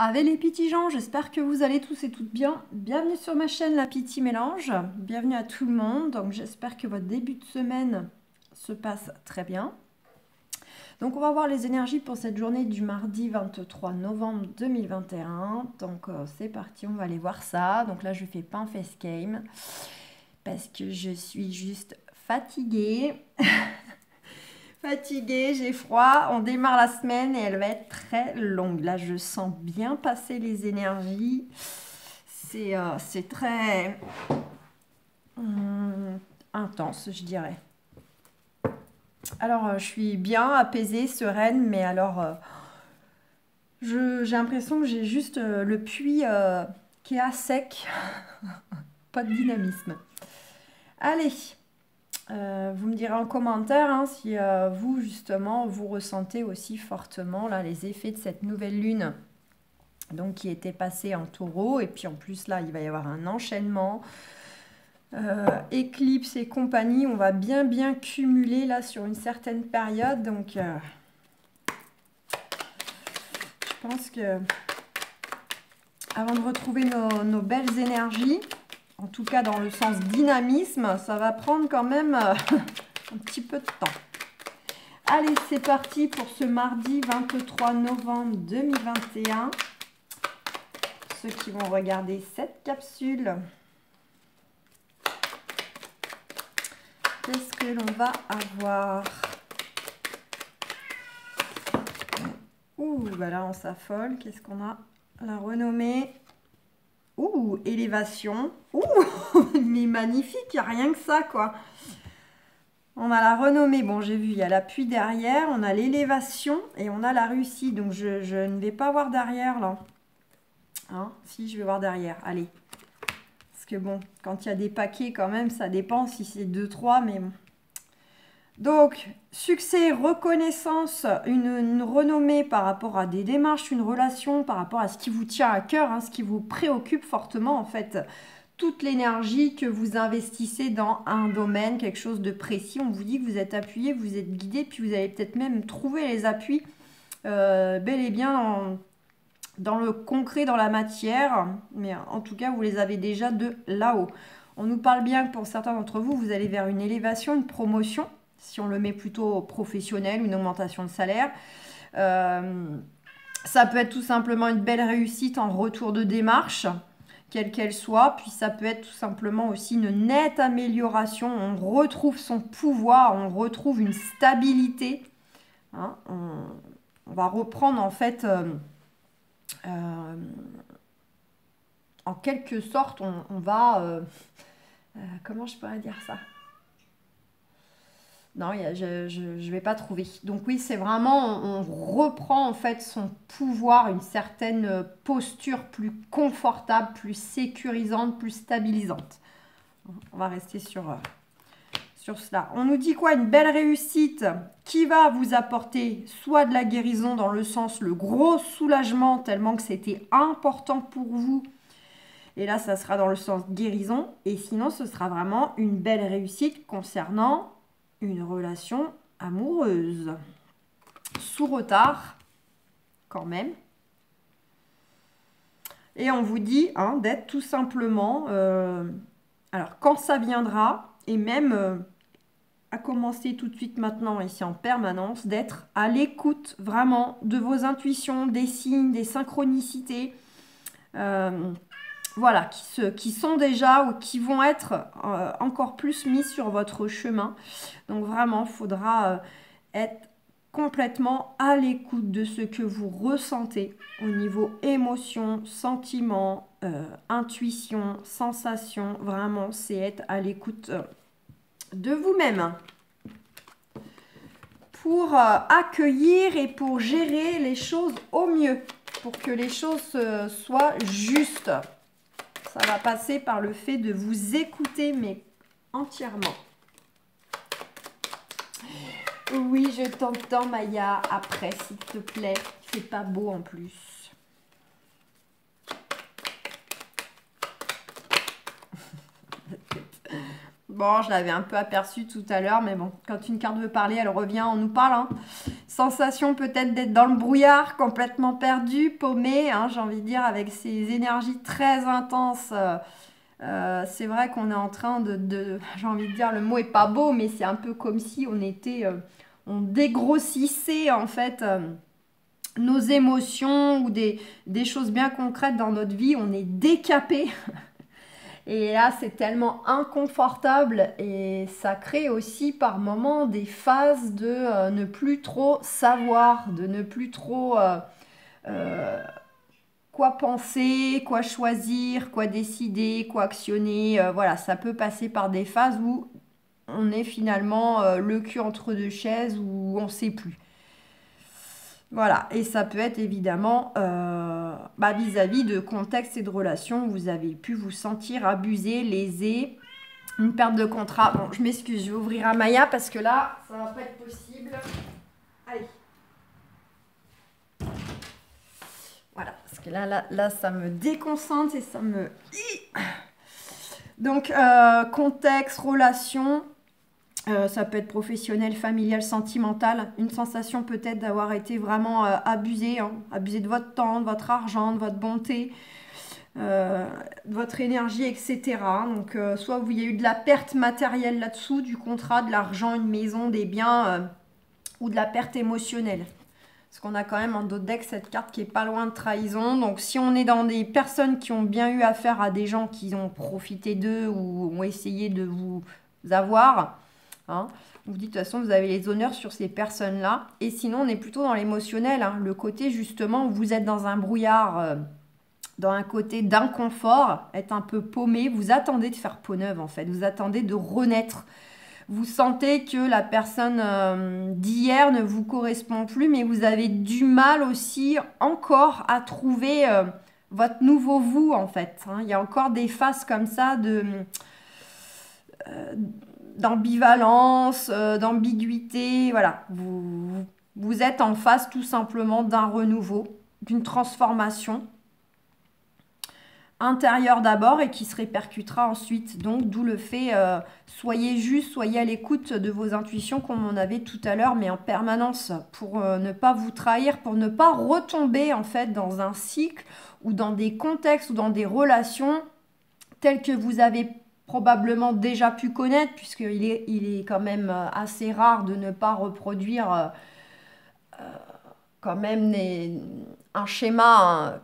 Avec les petits gens, j'espère que vous allez tous et toutes bien. Bienvenue sur ma chaîne La Petite Mélange. Bienvenue à tout le monde. Donc j'espère que votre début de semaine se passe très bien. Donc on va voir les énergies pour cette journée du mardi 23 novembre 2021. Donc c'est parti, on va aller voir ça. Donc là je fais pas un facecam parce que je suis juste fatiguée. Fatiguée, j'ai froid, on démarre la semaine et elle va être très longue. Là, je sens bien passer les énergies. C'est très intense, je dirais. Alors, je suis bien apaisée, sereine, mais alors, j'ai l'impression que j'ai juste le puits qui est à sec. Pas de dynamisme. Allez, vous me direz en commentaire hein, si vous, justement, vous ressentez aussi fortement là, les effets de cette nouvelle lune donc, qui était passée en taureau. Et puis en plus, là, il va y avoir un enchaînement. Éclipse et compagnie, on va bien cumuler là sur une certaine période. Donc, je pense que avant de retrouver nos belles énergies, en tout cas dans le sens dynamisme, ça va prendre quand même... un petit peu de temps. Allez, c'est parti pour ce mardi 23 novembre 2021. Ceux qui vont regarder cette capsule. Qu'est-ce que l'on va avoir? Ouh, bah là on s'affole. Qu'est-ce qu'on a? La renommée. Ouh, élévation. Ouh, mais magnifique, il n'y a rien que ça quoi. On a la renommée, bon j'ai vu, il y a l'appui derrière, on a l'élévation et on a la réussite. Donc je ne vais pas voir derrière là. Hein, si, je vais voir derrière, allez. Parce que bon, quand il y a des paquets quand même, ça dépend si c'est 2, 3, mais bon. Donc, succès, reconnaissance, une renommée par rapport à des démarches, une relation par rapport à ce qui vous tient à cœur, hein, ce qui vous préoccupe fortement en fait. Toute l'énergie que vous investissez dans un domaine, quelque chose de précis. On vous dit que vous êtes appuyé, vous êtes guidé, puis vous allez peut-être même trouver les appuis bel et bien dans le concret, dans la matière. Mais en tout cas, vous les avez déjà de là-haut. On nous parle bien que pour certains d'entre vous, vous allez vers une élévation, une promotion, si on le met plutôt professionnel, une augmentation de salaire. Ça peut être tout simplement une belle réussite en retour de démarche, quelle qu'elle soit, puis ça peut être tout simplement aussi une nette amélioration, on retrouve son pouvoir, on retrouve une stabilité, hein, on va reprendre en fait, en quelque sorte, on va, comment je pourrais dire ça? Non, je ne vais pas trouver. Donc oui, c'est vraiment, on reprend en fait son pouvoir, une certaine posture plus confortable, plus sécurisante, plus stabilisante. On va rester sur cela. On nous dit quoi? Une belle réussite qui va vous apporter soit de la guérison dans le sens le gros soulagement tellement que c'était important pour vous. Et là, ça sera dans le sens guérison. Et sinon, ce sera vraiment une belle réussite concernant une relation amoureuse. Sous retard, quand même. Et on vous dit hein, d'être tout simplement, alors quand ça viendra, et même à commencer tout de suite maintenant, ici en permanence, d'être à l'écoute vraiment de vos intuitions, des signes, des synchronicités. Voilà, qui sont déjà ou qui vont être encore plus mis sur votre chemin. Donc vraiment, il faudra être complètement à l'écoute de ce que vous ressentez au niveau émotion, sentiment, intuition, sensation. Vraiment, c'est être à l'écoute de vous-même pour accueillir et pour gérer les choses au mieux, pour que les choses soient justes. Ça va passer par le fait de vous écouter, mais entièrement. Oui, je t'entends, Maya. Après, s'il te plaît. C'est pas beau en plus. Bon, je l'avais un peu aperçu tout à l'heure, mais bon, quand une carte veut parler, elle revient, on nous parle. Hein. Sensation peut-être d'être dans le brouillard, complètement perdu, paumé, hein, j'ai envie de dire, avec ces énergies très intenses. C'est vrai qu'on est en train j'ai envie de dire, le mot est pas beau, mais c'est un peu comme si on était, on dégrossissait en fait nos émotions ou des choses bien concrètes dans notre vie, on est décapé. Et là, c'est tellement inconfortable et ça crée aussi par moments des phases de ne plus trop savoir, de ne plus trop quoi penser, quoi choisir, quoi décider, quoi actionner. Voilà, ça peut passer par des phases où on est finalement le cul entre deux chaises, où on ne sait plus. Voilà, et ça peut être évidemment vis-à-vis de contexte et de relations où vous avez pu vous sentir abusé, lésé, une perte de contrat. Bon, je m'excuse, je vais ouvrir un Maya parce que là, ça va pas être possible. Allez. Voilà, parce que là ça me déconcentre et ça me... Donc, contexte, relation... ça peut être professionnel, familial, sentimental. Une sensation peut-être d'avoir été vraiment abusé, hein, abusé de votre temps, de votre argent, de votre bonté, de votre énergie, etc. Donc, soit il y a eu de la perte matérielle là-dessous, du contrat, de l'argent, une maison, des biens, ou de la perte émotionnelle. Parce qu'on a quand même en dos de deck cette carte qui est pas loin de trahison. Donc, si on est dans des personnes qui ont bien eu affaire à des gens qui ont profité d'eux ou ont essayé de vous avoir... Hein. Vous dites de toute façon vous avez les honneurs sur ces personnes là et sinon on est plutôt dans l'émotionnel, hein, le côté justement où vous êtes dans un brouillard, dans un côté d'inconfort, être un peu paumé, vous attendez de faire peau neuve en fait, vous attendez de renaître, vous sentez que la personne d'hier ne vous correspond plus mais vous avez du mal aussi encore à trouver votre nouveau vous en fait, hein. Il y a encore des phases comme ça d'ambivalence, d'ambiguïté, voilà. Vous êtes en face tout simplement d'un renouveau, d'une transformation intérieure d'abord et qui se répercutera ensuite. Donc, d'où le fait, soyez juste, soyez à l'écoute de vos intuitions comme on avait tout à l'heure, mais en permanence, pour ne pas vous trahir, pour ne pas retomber en fait dans un cycle ou dans des contextes ou dans des relations telles que vous avez probablement déjà pu connaître, puisqu'il est quand même assez rare de ne pas reproduire quand même un schéma,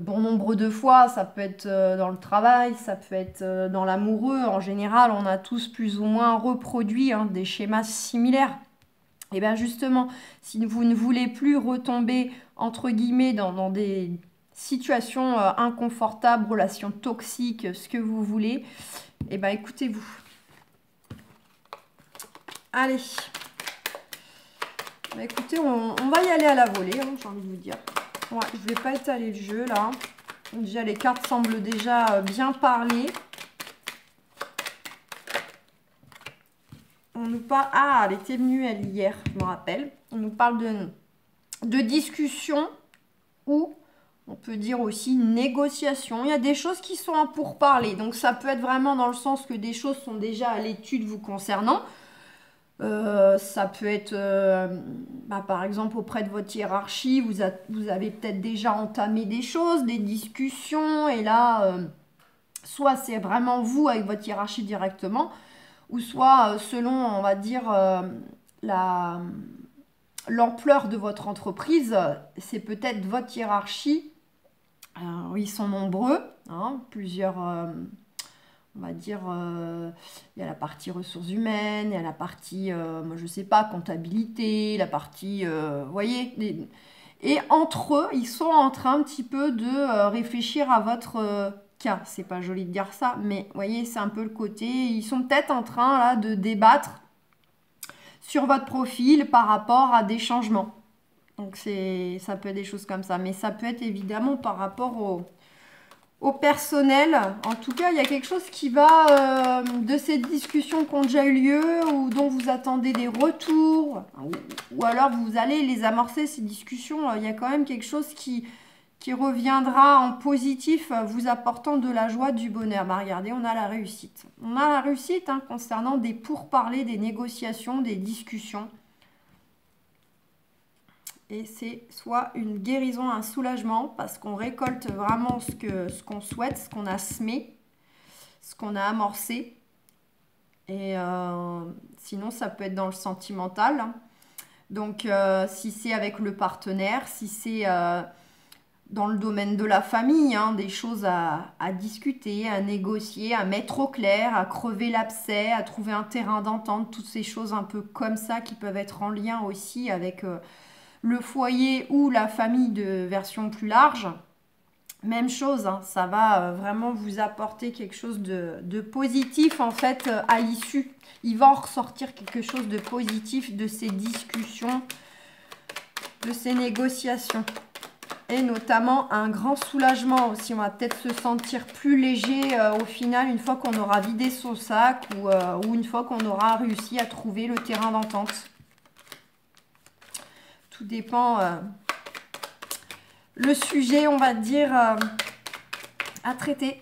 bon nombre de fois. Ça peut être dans le travail, ça peut être dans l'amoureux. En général, on a tous plus ou moins reproduit des schémas similaires. Et bien justement, si vous ne voulez plus retomber, entre guillemets, dans des situation inconfortable, relation toxique, ce que vous voulez, et ben écoutez-vous. Allez. Bah, écoutez, on va y aller à la volée, hein, j'ai envie de vous dire. Ouais, je vais pas étaler le jeu là. Déjà, les cartes semblent déjà bien parler. On nous parle... Ah, elle était venue, elle, hier, je me rappelle. On nous parle de discussion ou... On peut dire aussi négociation. Il y a des choses qui sont en pourparlers. Donc, ça peut être vraiment dans le sens que des choses sont déjà à l'étude vous concernant. Ça peut être, par exemple, auprès de votre hiérarchie, vous avez peut-être déjà entamé des choses, des discussions. Et là, soit c'est vraiment vous avec votre hiérarchie directement, ou soit selon, on va dire, l'ampleur de votre entreprise, c'est peut-être votre hiérarchie. Ils sont nombreux, hein, plusieurs, on va dire, il y a la partie ressources humaines, il y a la partie, moi je sais pas, comptabilité, la partie, vous voyez, et entre eux, ils sont en train un petit peu de réfléchir à votre cas. C'est pas joli de dire ça, mais vous voyez, c'est un peu le côté, ils sont peut-être en train là de débattre sur votre profil par rapport à des changements. Donc, ça peut être des choses comme ça. Mais ça peut être évidemment par rapport au personnel. En tout cas, il y a quelque chose qui va de ces discussions qui ont déjà eu lieu ou dont vous attendez des retours. Ou alors, vous allez les amorcer, ces discussions. Il y a quand même quelque chose qui qui reviendra en positif, vous apportant de la joie, du bonheur. Bah, regardez, on a la réussite. On a la réussite hein, concernant des pourparlers, des négociations, des discussions. Et c'est soit une guérison, un soulagement, parce qu'on récolte vraiment ce qu'on souhaite, ce qu'on a semé, ce qu'on a amorcé. Et sinon, ça peut être dans le sentimental. Donc, si c'est avec le partenaire, si c'est dans le domaine de la famille, hein, des choses à discuter, à négocier, à mettre au clair, à crever l'abcès, à trouver un terrain d'entente, toutes ces choses un peu comme ça qui peuvent être en lien aussi avec le foyer ou la famille de version plus large. Même chose, hein, ça va vraiment vous apporter quelque chose de positif en fait à l'issue. Il va en ressortir quelque chose de positif de ces discussions, de ces négociations. Et notamment un grand soulagement aussi. On va peut-être se sentir plus léger au final une fois qu'on aura vidé son sac ou une fois qu'on aura réussi à trouver le terrain d'entente. Tout dépend le sujet, on va dire, à traiter.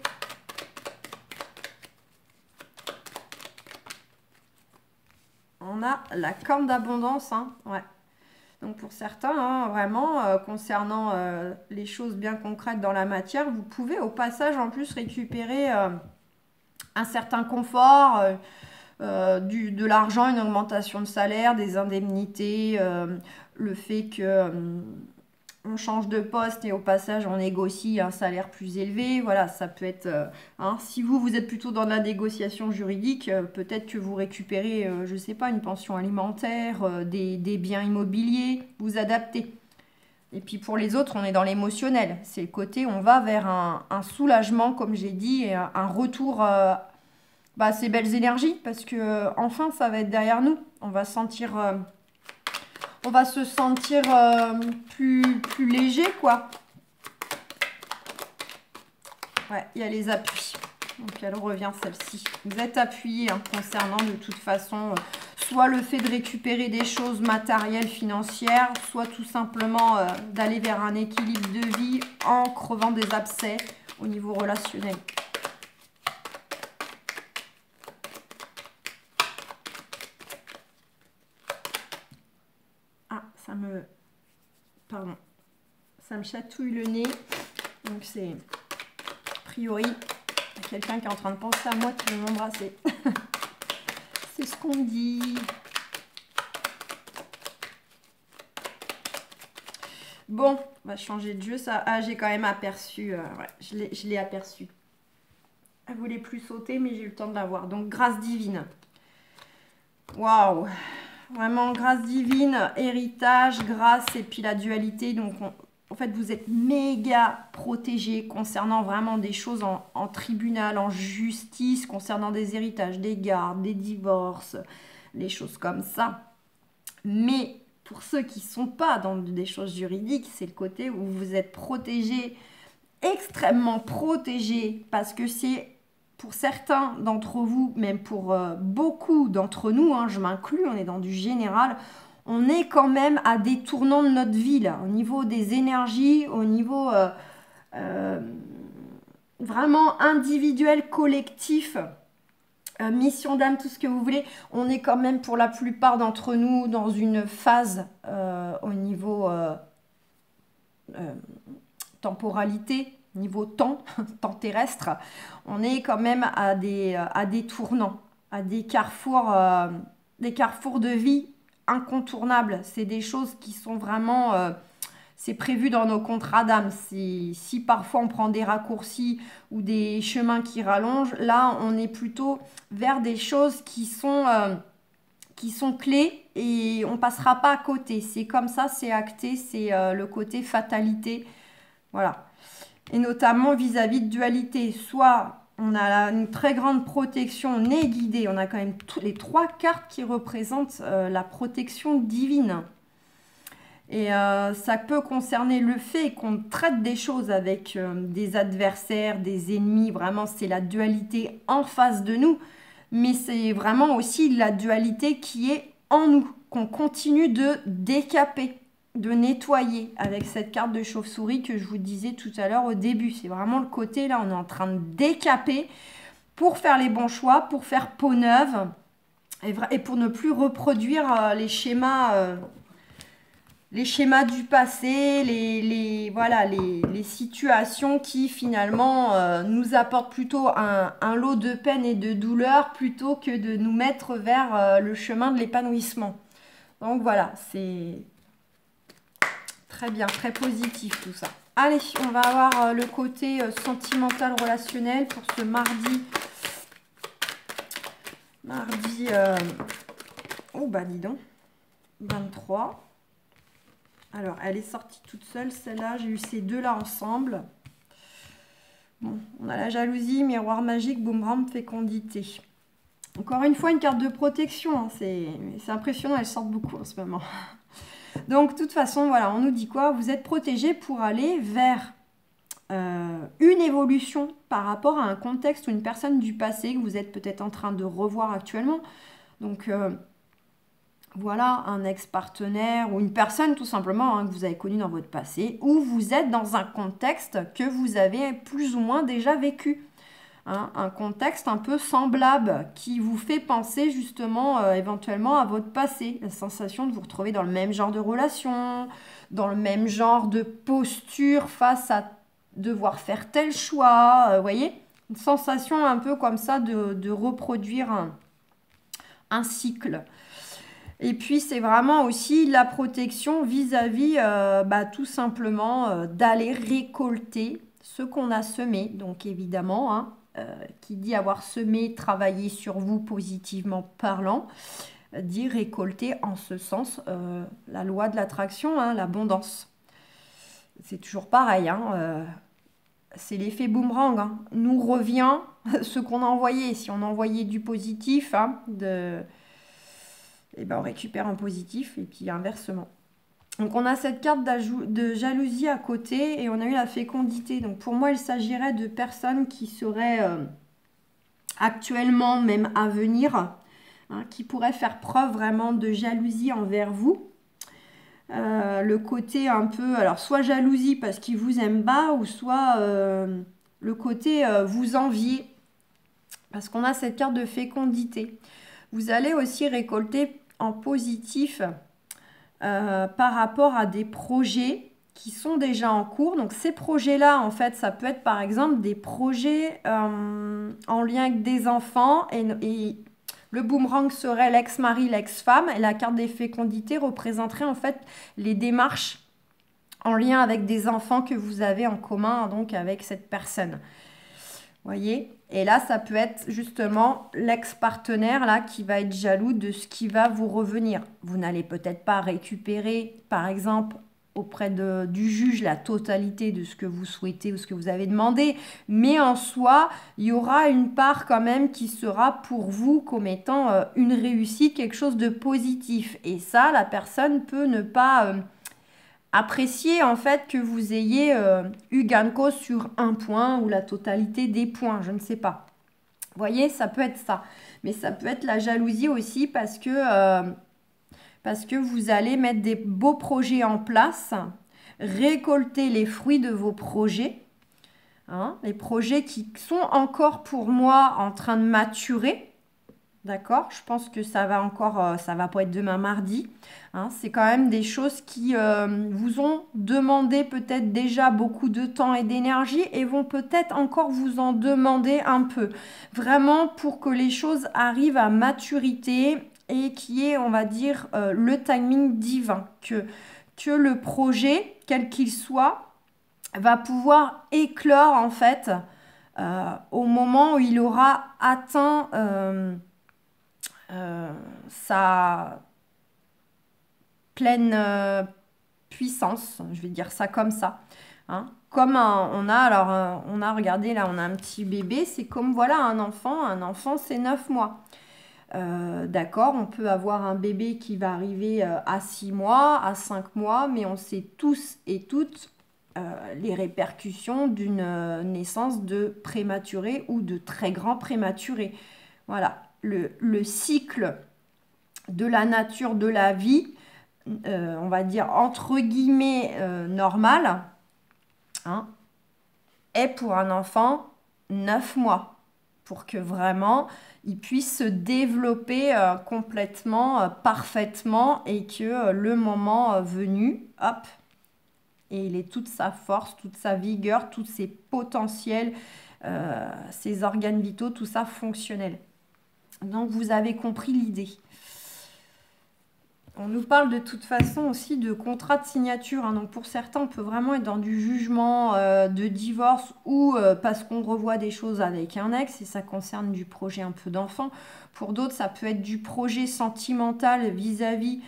On a la corne d'abondance, hein, ouais. Donc pour certains, hein, vraiment, concernant les choses bien concrètes dans la matière, vous pouvez au passage en plus récupérer un certain confort, de l'argent, une augmentation de salaire, des indemnités, le fait que on change de poste et au passage on négocie un salaire plus élevé. Voilà, ça peut être... hein, si vous êtes plutôt dans de la négociation juridique, peut-être que vous récupérez, je ne sais pas, une pension alimentaire, des biens immobiliers, vous adaptez. Et puis pour les autres, on est dans l'émotionnel. C'est le côté, on va vers un soulagement, comme j'ai dit, et un retour à ces belles énergies, parce que enfin, ça va être derrière nous. On va sentir... on va se sentir plus léger, quoi. Ouais, il y a les appuis. Donc, elle revient, celle-ci. Vous êtes appuyé hein, concernant, de toute façon, soit le fait de récupérer des choses matérielles, financières, soit tout simplement d'aller vers un équilibre de vie en crevant des abcès au niveau relationnel. Pardon, ça me chatouille le nez. Donc c'est a priori quelqu'un qui est en train de penser à moi qui veut m'embrasser. C'est ce qu'on dit. Bon, on va changer de jeu. Ça, j'ai quand même aperçu. Ouais, je l'ai aperçu. Elle voulait plus sauter, mais j'ai eu le temps de la voir. Donc grâce divine. Waouh! Vraiment, grâce divine, héritage, grâce et puis la dualité. Donc, en fait, vous êtes méga protégé concernant vraiment des choses en tribunal, en justice, concernant des héritages, des gardes, des divorces, les choses comme ça. Mais pour ceux qui ne sont pas dans des choses juridiques, c'est le côté où vous êtes protégé, extrêmement protégé, parce que c'est... Pour certains d'entre vous, même pour beaucoup d'entre nous, hein, je m'inclus, on est dans du général, on est quand même à des tournants de notre vie, là, au niveau des énergies, au niveau vraiment individuel, collectif, mission d'âme, tout ce que vous voulez. On est quand même pour la plupart d'entre nous dans une phase au niveau temporalité, niveau temps, temps terrestre, on est quand même à des tournants, à des carrefours de vie incontournables. C'est des choses qui sont vraiment... c'est prévu dans nos contrats d'âme. Si parfois on prend des raccourcis ou des chemins qui rallongent, là on est plutôt vers des choses qui sont clés et on passera pas à côté. C'est comme ça, c'est acté, c'est le côté fatalité. Voilà. Et notamment vis-à-vis de dualité. Soit on a une très grande protection, on est guidé. On a quand même les 3 cartes qui représentent la protection divine. Et ça peut concerner le fait qu'on traite des choses avec des adversaires, des ennemis. Vraiment, c'est la dualité en face de nous. Mais c'est vraiment aussi la dualité qui est en nous, qu'on continue de décaper. de nettoyer avec cette carte de chauve-souris que je vous disais tout à l'heure au début. C'est vraiment le côté, là, on est en train de décaper pour faire les bons choix, pour faire peau neuve et pour ne plus reproduire les schémas du passé, voilà, les situations qui finalement nous apportent plutôt un lot de peine et de douleur plutôt que de nous mettre vers le chemin de l'épanouissement. Donc voilà, c'est très bien, très positif tout ça. Allez, on va avoir le côté sentimental relationnel pour ce mardi. Oh bah dis donc, 23. Alors, elle est sortie toute seule, celle-là. J'ai eu ces deux-là ensemble. Bon, on a la jalousie, miroir magique, boomerang, fécondité. Encore une fois, une carte de protection. Hein. C'est impressionnant, elles sortent beaucoup en ce moment. Donc, de toute façon, voilà, on nous dit quoi? Vous êtes protégé pour aller vers une évolution par rapport à un contexte ou une personne du passé que vous êtes peut-être en train de revoir actuellement. Donc, voilà, un ex-partenaire ou une personne tout simplement que vous avez connue dans votre passé, ou vous êtes dans un contexte que vous avez plus ou moins déjà vécu. Hein, un contexte un peu semblable qui vous fait penser justement éventuellement à votre passé. La sensation de vous retrouver dans le même genre de relation, dans le même genre de posture face à devoir faire tel choix. Vous voyez, une sensation un peu comme ça de reproduire un cycle. Et puis, c'est vraiment aussi la protection vis-à-vis, tout simplement, d'aller récolter ce qu'on a semé. Donc, évidemment, hein, qui dit avoir semé, travailler sur vous positivement parlant, dit récolter en ce sens la loi de l'attraction, hein, l'abondance. C'est toujours pareil, hein, c'est l'effet boomerang. Hein. Nous revient ce qu'on a envoyé. Si on a envoyé du positif, hein, et ben on récupère en positif et puis inversement. Donc on a cette carte de jalousie à côté et on a eu la fécondité. Donc pour moi, il s'agirait de personnes qui seraient actuellement, même à venir, hein, qui pourraient faire preuve vraiment de jalousie envers vous. Le côté un peu, alors soit jalousie parce qu'ils vous aiment pas ou soit le côté vous envier parce qu'on a cette carte de fécondité. Vous allez aussi récolter en positif par rapport à des projets qui sont déjà en cours. Donc ces projets-là, en fait, ça peut être par exemple des projets en lien avec des enfants et le boomerang serait l'ex-mari, l'ex-femme et la carte des fécondités représenterait en fait les démarches en lien avec des enfants que vous avez en commun donc avec cette personne. Voyez, et là, ça peut être justement l'ex-partenaire là qui va être jaloux de ce qui va vous revenir. Vous n'allez peut-être pas récupérer, par exemple, auprès du juge la totalité de ce que vous souhaitez ou ce que vous avez demandé, mais en soi, il y aura une part quand même qui sera pour vous comme étant une réussite, quelque chose de positif. Et ça, la personne peut ne pas apprécier en fait que vous ayez eu gain de cause sur un point ou la totalité des points, je ne sais pas. Vous voyez, ça peut être ça. Mais ça peut être la jalousie aussi parce que vous allez mettre des beaux projets en place, récolter les fruits de vos projets, hein, les projets qui sont encore pour moi en train de maturer. D'accord, je pense que ça va encore, ça va pas être demain mardi. Hein, c'est quand même des choses qui vous ont demandé peut-être déjà beaucoup de temps et d'énergie et vont peut-être encore vous en demander un peu. Vraiment pour que les choses arrivent à maturité et qui est, on va dire, le timing divin. Que le projet, quel qu'il soit, va pouvoir éclore en fait au moment où il aura atteint sa pleine puissance, je vais dire ça comme ça. Hein. Comme on a regardé là, on a un petit bébé, c'est comme voilà un enfant c'est 9 mois. D'accord, on peut avoir un bébé qui va arriver à 6 mois, à 5 mois, mais on sait tous et toutes les répercussions d'une naissance de prématuré ou de très grand prématuré. Voilà, le cycle de la nature de la vie on va dire, entre guillemets, normale, hein, est pour un enfant 9 mois. Pour que vraiment, il puisse se développer complètement, parfaitement, et que le moment venu, hop, et il ait toute sa force, toute sa vigueur, tous ses potentiels, ses organes vitaux, tout ça fonctionnel. Donc vous avez compris l'idée. On nous parle de toute façon aussi de contrat de signature, hein. Donc pour certains, on peut vraiment être dans du jugement de divorce ou parce qu'on revoit des choses avec un ex, et ça concerne du projet un peu d'enfant. Pour d'autres, ça peut être du projet sentimental vis-à-vis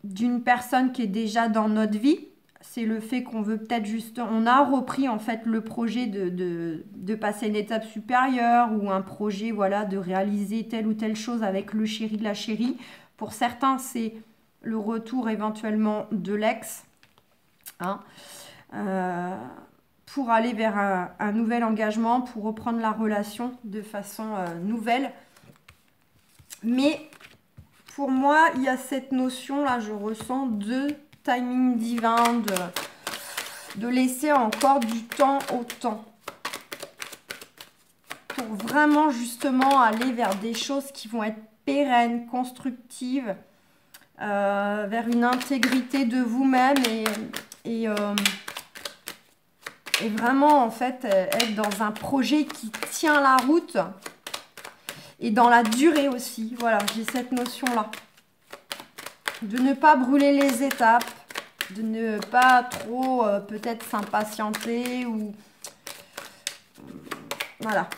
d'une personne qui est déjà dans notre vie. C'est le fait qu'on veut peut-être juste... On a repris en fait le projet de passer une étape supérieure, ou un projet, voilà, de réaliser telle ou telle chose avec le chéri de la chérie. Pour certains, c'est le retour éventuellement de l'ex, hein, pour aller vers un nouvel engagement, pour reprendre la relation de façon nouvelle. Mais pour moi, il y a cette notion-là, je ressens, de timing divin, de laisser encore du temps au temps. Pour vraiment justement aller vers des choses qui vont être pérennes, constructives, vers une intégrité de vous-même, et vraiment en fait être dans un projet qui tient la route et dans la durée aussi. Voilà, j'ai cette notion-là. De ne pas brûler les étapes, de ne pas trop peut-être s'impatienter, ou voilà.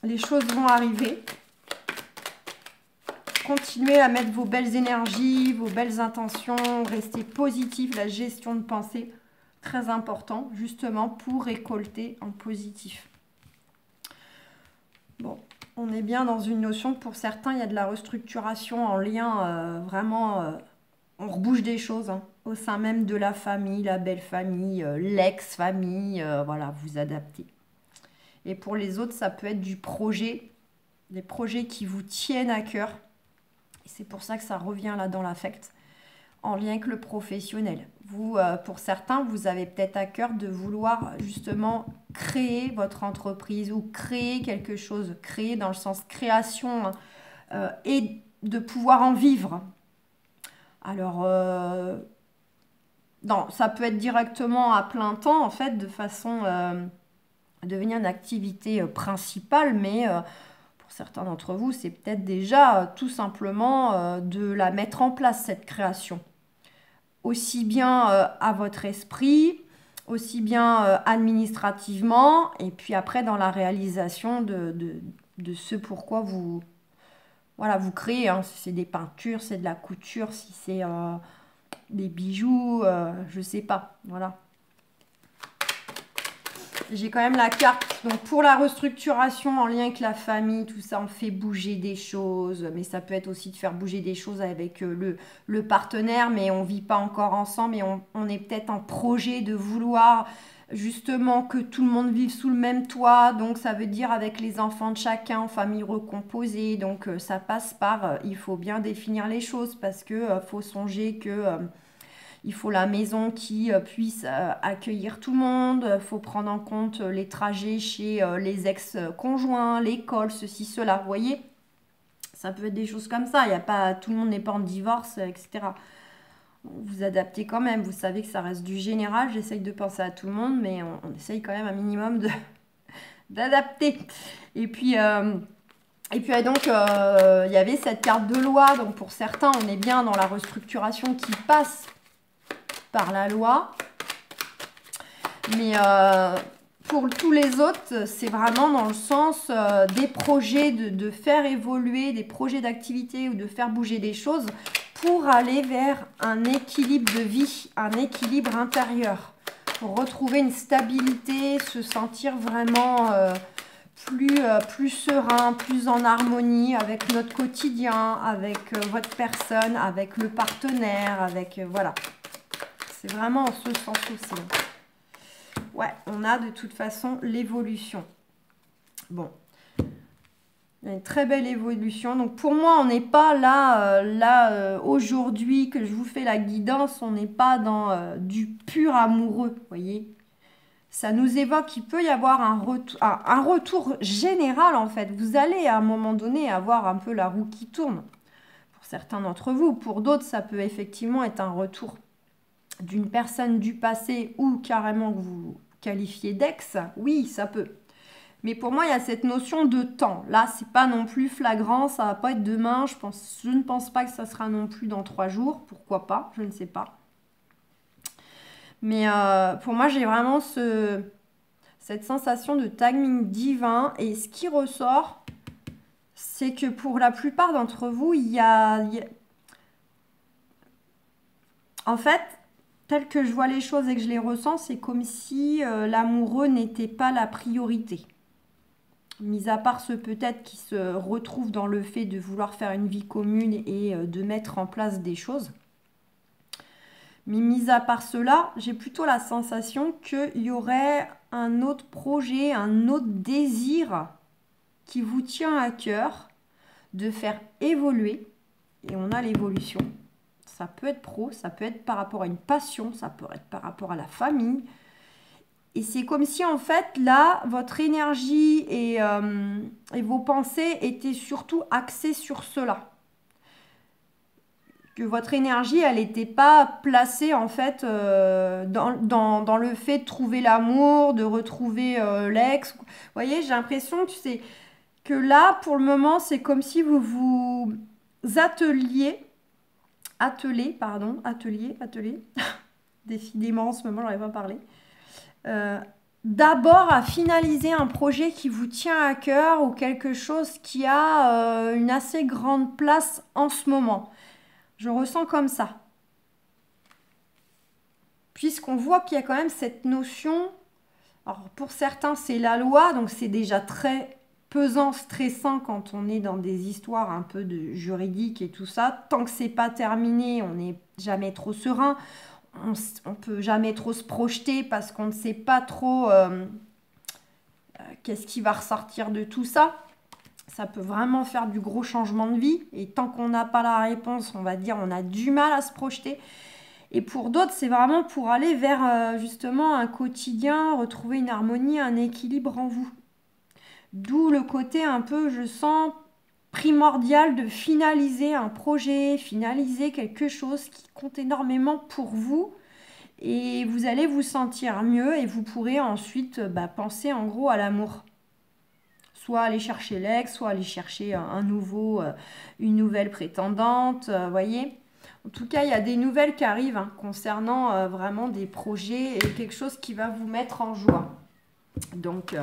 Les choses vont arriver. Continuez à mettre vos belles énergies, vos belles intentions, restez positif, la gestion de pensée, très important, justement, pour récolter en positif. Bon, on est bien dans une notion, pour certains, il y a de la restructuration en lien, vraiment, on rebouge des choses, hein, au sein même de la famille, la belle famille, l'ex-famille, voilà, vous adaptez. Et pour les autres, ça peut être du projet, des projets qui vous tiennent à cœur. Et c'est pour ça que ça revient là dans l'affect, en lien avec le professionnel. Vous, pour certains, vous avez peut-être à cœur de vouloir justement créer votre entreprise, ou créer quelque chose, créer dans le sens création, et de pouvoir en vivre. Alors, non, ça peut être directement à plein temps, en fait, de façon devenir une activité principale, mais pour certains d'entre vous, c'est peut-être déjà tout simplement de la mettre en place, cette création. Aussi bien à votre esprit, aussi bien administrativement, et puis après dans la réalisation de ce pourquoi vous, voilà, vous créez, hein. Si c'est des peintures, c'est de la couture, si c'est des bijoux, je sais pas, voilà. J'ai quand même la carte, donc pour la restructuration en lien avec la famille, tout ça, on fait bouger des choses, mais ça peut être aussi de faire bouger des choses avec le partenaire, mais on ne vit pas encore ensemble, et on est peut-être en projet de vouloir justement que tout le monde vive sous le même toit, donc ça veut dire avec les enfants de chacun, en famille recomposée, donc ça passe par, il faut bien définir les choses, parce que faut songer que... il faut la maison qui puisse accueillir tout le monde. Il faut prendre en compte les trajets chez les ex-conjoints, l'école, ceci, cela. Vous voyez, ça peut être des choses comme ça. Il y a pas, tout le monde n'est pas en divorce, etc. Vous adaptez quand même. Vous savez que ça reste du général. J'essaye de penser à tout le monde, mais on essaye quand même un minimum d'adapter. Et puis donc, il y avait cette carte de loi. Donc, pour certains, on est bien dans la restructuration qui passe par la loi, mais pour tous les autres, c'est vraiment dans le sens des projets, de faire évoluer des projets d'activité, ou de faire bouger des choses pour aller vers un équilibre de vie, un équilibre intérieur, pour retrouver une stabilité, se sentir vraiment plus serein, plus en harmonie avec notre quotidien, avec votre personne, avec le partenaire, avec voilà. C'est vraiment en ce sens aussi. Ouais, on a de toute façon l'évolution. Bon. Il y a une très belle évolution. Donc pour moi, on n'est pas là, aujourd'hui que je vous fais la guidance, on n'est pas dans du pur amoureux, vous voyez. Ça nous évoque qu'il peut y avoir un retour général en fait. Vous allez à un moment donné avoir un peu la roue qui tourne. Pour certains d'entre vous, pour d'autres, ça peut effectivement être un retour d'une personne du passé ou carrément que vous qualifiez d'ex. Oui, ça peut. Mais pour moi, il y a cette notion de temps. Là, c'est pas non plus flagrant, ça va pas être demain. Je ne pense pas que ça sera non plus dans 3 jours. Pourquoi pas? Je ne sais pas. Mais pour moi, j'ai vraiment cette sensation de timing divin. Et ce qui ressort, c'est que pour la plupart d'entre vous, en fait, tel que je vois les choses et que je les ressens, c'est comme si l'amoureux n'était pas la priorité. Mis à part ceux peut-être qui se retrouvent dans le fait de vouloir faire une vie commune et de mettre en place des choses. Mais mis à part cela, j'ai plutôt la sensation qu'il y aurait un autre projet, un autre désir qui vous tient à cœur de faire évoluer. Et on a l'évolution. Ça peut être pro, ça peut être par rapport à une passion, ça peut être par rapport à la famille. Et c'est comme si, en fait, là, votre énergie et vos pensées étaient surtout axées sur cela. Que votre énergie, elle n'était pas placée, en fait, dans le fait de trouver l'amour, de retrouver l'ex. Vous voyez, j'ai l'impression que là, pour le moment, c'est comme si vous vous attelez. Décidément, en ce moment, j'arrive pas à parler. D'abord à finaliser un projet qui vous tient à cœur ou quelque chose qui a une assez grande place en ce moment. Je ressens comme ça. Puisqu'on voit qu'il y a quand même cette notion, alors pour certains c'est la loi, donc c'est déjà très pesant, stressant quand on est dans des histoires un peu de juridique et tout ça. Tant que c'est pas terminé, on n'est jamais trop serein. On peut jamais trop se projeter parce qu'on ne sait pas trop qu'est-ce qui va ressortir de tout ça. Ça peut vraiment faire du gros changement de vie. Et tant qu'on n'a pas la réponse, on va dire on a du mal à se projeter. Et pour d'autres, c'est vraiment pour aller vers justement un quotidien, retrouver une harmonie, un équilibre en vous. D'où le côté un peu, je sens, primordial de finaliser un projet, finaliser quelque chose qui compte énormément pour vous. Et vous allez vous sentir mieux et vous pourrez ensuite penser en gros à l'amour. Soit aller chercher l'ex, soit aller chercher une nouvelle prétendante, voyez. En tout cas, il y a des nouvelles qui arrivent concernant vraiment des projets et quelque chose qui va vous mettre en joie. Donc,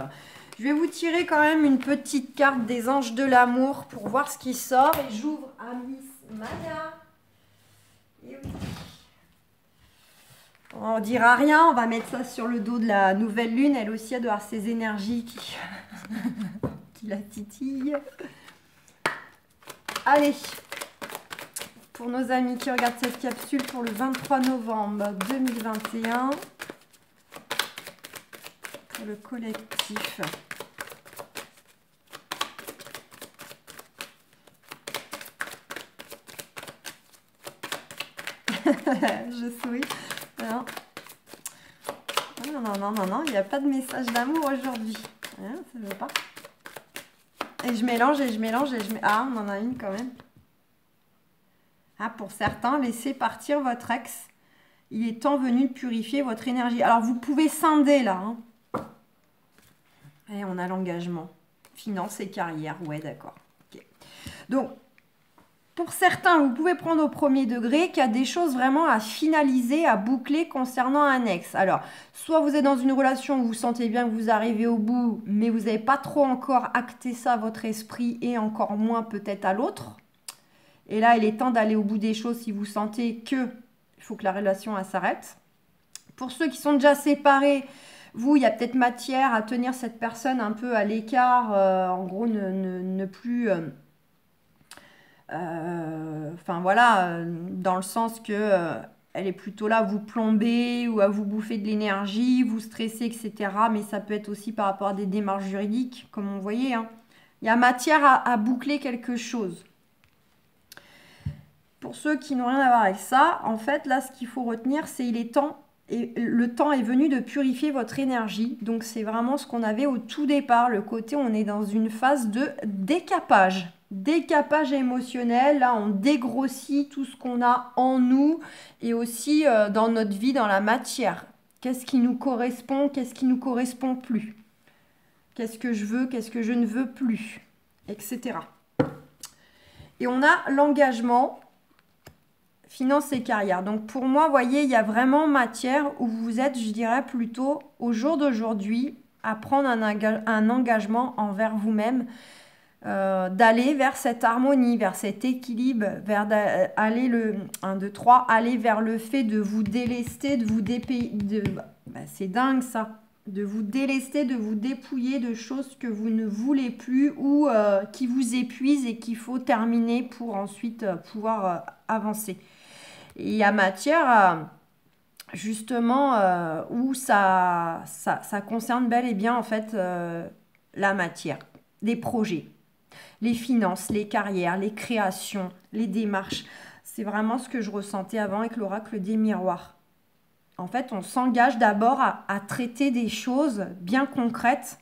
je vais vous tirer quand même une petite carte des anges de l'amour pour voir ce qui sort. Et j'ouvre à Miss Maya. Et oui. On dira rien, on va mettre ça sur le dos de la nouvelle lune. Elle aussi, elle doit avoir ses énergies qui la titillent. Allez, pour nos amis qui regardent cette capsule pour le 23 novembre 2021, pour le collectif. Je souris. Non, il n'y a pas de message d'amour aujourd'hui. Ça ne veut pas. Et je mélange. Ah, on en a une quand même. Ah, pour certains, laissez partir votre ex. Il est temps venu de purifier votre énergie. Alors, vous pouvez scinder là. Et on a l'engagement. Finance et carrière. Ouais, d'accord. Okay. Donc, pour certains, vous pouvez prendre au premier degré qu'il y a des choses vraiment à finaliser, à boucler concernant un ex. Alors, soit vous êtes dans une relation où vous sentez bien que vous arrivez au bout, mais vous n'avez pas trop encore acté ça à votre esprit et encore moins peut-être à l'autre. Et là, il est temps d'aller au bout des choses si vous sentez qu'il faut que la relation s'arrête. Pour ceux qui sont déjà séparés, vous, il y a peut-être matière à tenir cette personne un peu à l'écart, en gros, ne plus... dans le sens que elle est plutôt là à vous plomber ou à vous bouffer de l'énergie, vous stresser, etc. Mais ça peut être aussi par rapport à des démarches juridiques, comme on voyait. Il y a matière à boucler quelque chose. Pour ceux qui n'ont rien à voir avec ça, en fait, là, ce qu'il faut retenir, c'est il est temps, et le temps est venu de purifier votre énergie. Donc, c'est vraiment ce qu'on avait au tout départ, le côté, on est dans une phase de décapage. Décapage émotionnel, là, on dégrossit tout ce qu'on a en nous et aussi dans notre vie, dans la matière. Qu'est-ce qui nous correspond, qu'est-ce qui nous correspond plus? Qu'est-ce que je veux, qu'est-ce que je ne veux plus, etc. Et on a l'engagement, finance et carrière. Donc pour moi, vous voyez, il y a vraiment matière où vous êtes, je dirais plutôt au jour d'aujourd'hui, à prendre un engagement envers vous-même, d'aller vers cette harmonie, vers cet équilibre, vers aller le 1, 2, 3, aller vers le fait de vous délester, de vous dépayer, c'est dingue ça, de vous délester, de vous dépouiller de choses que vous ne voulez plus ou qui vous épuisent et qu'il faut terminer pour ensuite pouvoir avancer. Et il y a matière justement où ça concerne bel et bien en fait la matière, les projets, les finances, les carrières, les créations, les démarches. C'est vraiment ce que je ressentais avant avec l'oracle des miroirs. En fait, on s'engage d'abord à traiter des choses bien concrètes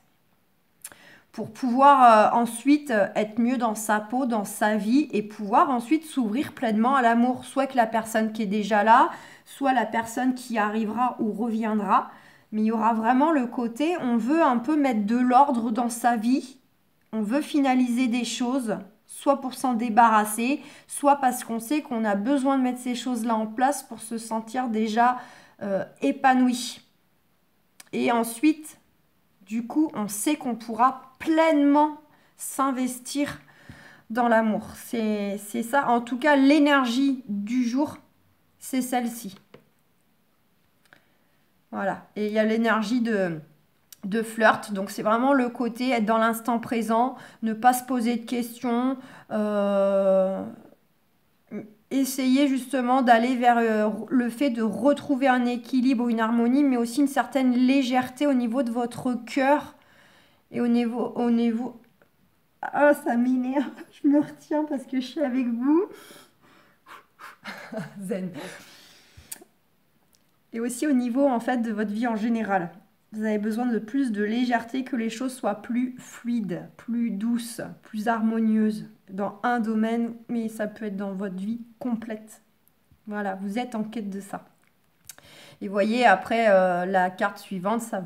pour pouvoir ensuite être mieux dans sa peau, dans sa vie et pouvoir ensuite s'ouvrir pleinement à l'amour, soit avec la personne qui est déjà là, soit la personne qui arrivera ou reviendra. Mais il y aura vraiment le côté, on veut un peu mettre de l'ordre dans sa vie, on veut finaliser des choses, soit pour s'en débarrasser, soit parce qu'on sait qu'on a besoin de mettre ces choses-là en place pour se sentir déjà épanoui. Et ensuite, du coup, on sait qu'on pourra pleinement s'investir dans l'amour. C'est ça. En tout cas, l'énergie du jour, c'est celle-ci. Voilà. Et il y a l'énergie de flirt. Donc, c'est vraiment le côté être dans l'instant présent, ne pas se poser de questions, essayer justement d'aller vers le fait de retrouver un équilibre ou une harmonie, mais aussi une certaine légèreté au niveau de votre cœur et au niveau... Ah, ça m'énerve, je me retiens parce que je suis avec vous. Zen. Et aussi au niveau en fait de votre vie en général. Vous avez besoin de plus de légèreté, que les choses soient plus fluides, plus douces, plus harmonieuses dans un domaine, mais ça peut être dans votre vie complète. Voilà, vous êtes en quête de ça. Et voyez, après, la carte suivante, ça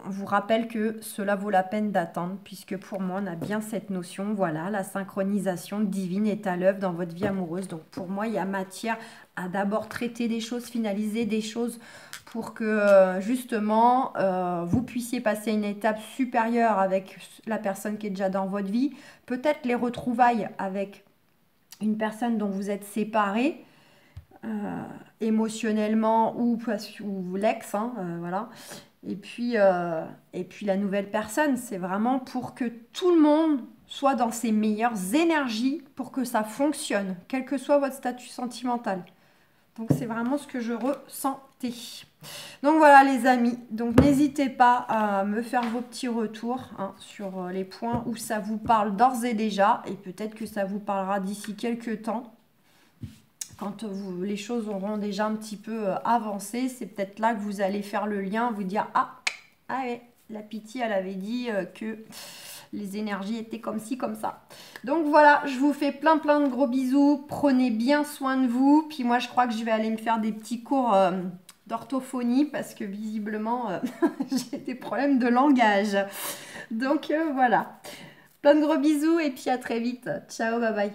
vous rappelle que cela vaut la peine d'attendre, puisque pour moi, on a bien cette notion, voilà, la synchronisation divine est à l'œuvre dans votre vie amoureuse. Donc pour moi, il y a matière à d'abord traiter des choses, finaliser des choses, pour que justement vous puissiez passer à une étape supérieure avec la personne qui est déjà dans votre vie. Peut-être les retrouvailles avec une personne dont vous êtes séparés émotionnellement ou l'ex, hein, voilà. Et puis la nouvelle personne, c'est vraiment pour que tout le monde soit dans ses meilleures énergies pour que ça fonctionne, quel que soit votre statut sentimental. Donc, c'est vraiment ce que je ressentais. Donc, voilà les amis. Donc, n'hésitez pas à me faire vos petits retours sur les points où ça vous parle d'ores et déjà. Et peut-être que ça vous parlera d'ici quelques temps. Quand les choses auront déjà un petit peu avancé, c'est peut-être là que vous allez faire le lien, vous dire « Ah ouais, la Piti, elle avait dit que... » les énergies étaient comme ci, comme ça. Donc voilà, je vous fais plein de gros bisous. Prenez bien soin de vous. Puis moi, je crois que je vais aller me faire des petits cours d'orthophonie parce que visiblement, j'ai des problèmes de langage. Donc voilà. Plein de gros bisous et puis à très vite. Ciao, bye bye.